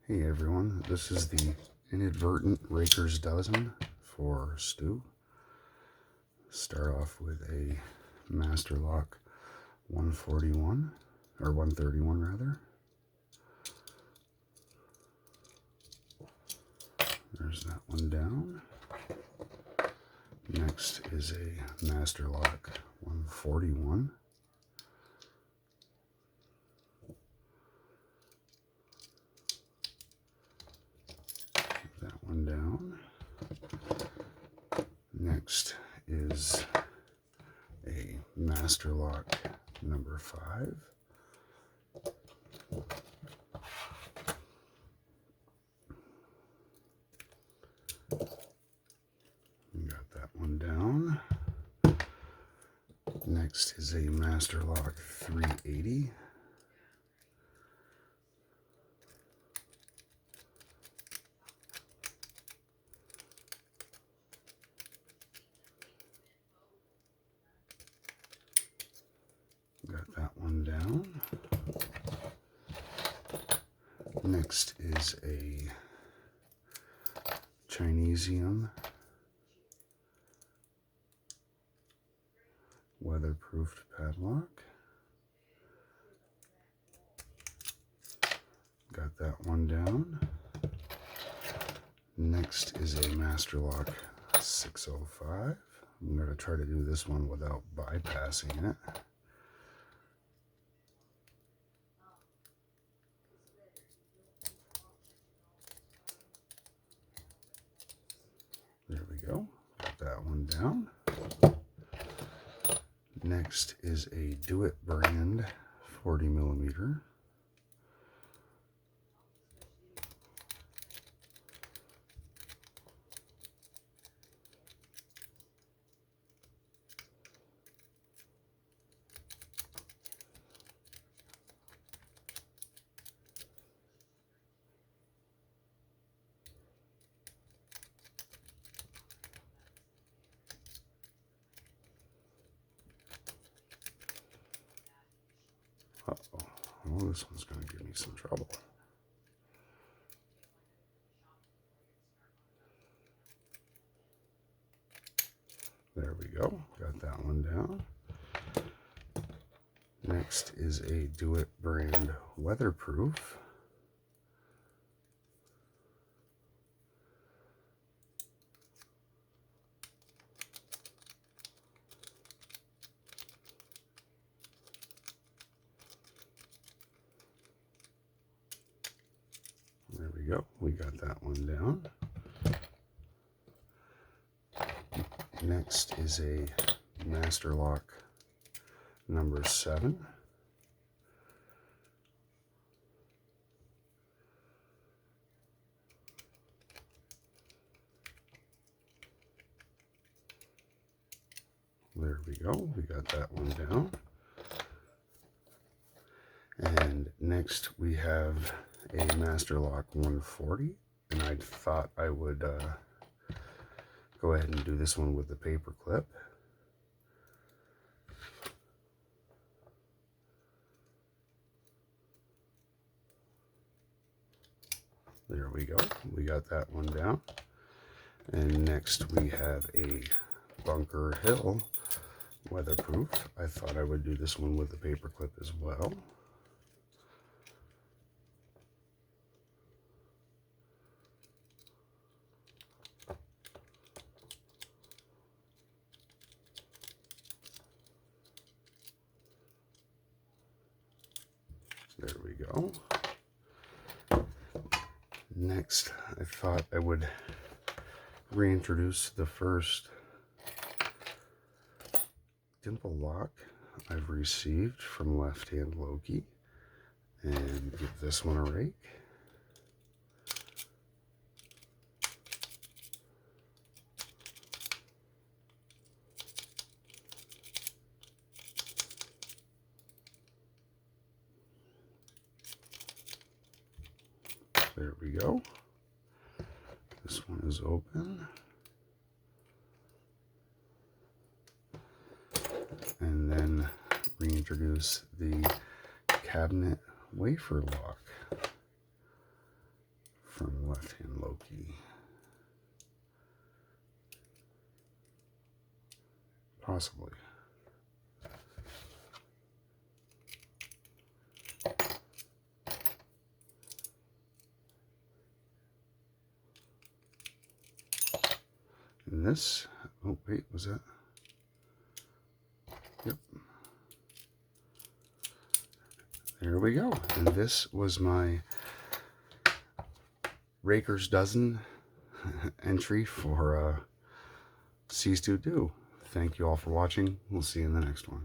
Hey everyone, this is the inadvertent Rakers Dozen for stew. Start off with a Master Lock 141, or 131 rather. There's that one down. Next is a Master Lock 141. That one down. Next is a Master Lock number 5. We got that one down. Next is a Master Lock 380. Got that one down. Next is a Chinesium weatherproofed padlock. Got that one down. Next is a Master Lock 605. I'm going to try to do this one without bypassing it. There we go. Got that one down. Next is a Do It brand 40 millimeter. Uh-oh. Oh, this one's going to give me some trouble. There we go. Got that one down. Next is a Do It brand weatherproof. There we go. We got that one down. Next is a Master Lock number 7. There we go. We got that one down. And next we have a Master Lock 140. And I thought I would go ahead and do this one with the paper clip. There we go. We got that one down. And next we have a Bunker Hill weatherproof. I thought I would do this one with the paper clip as well. There we go. Next, I thought I would reintroduce the first dimple lock I've received from Left Hand Loki and give this one a rake. There we go. This one is open. And then reintroduce the cabinet wafer lock. from Left Hand Loki. Possibly. And this, oh wait, was that? Yep. There we go. And this was my Rakers Dozen entry for Seas to Do. Thank you all for watching. We'll see you in the next one.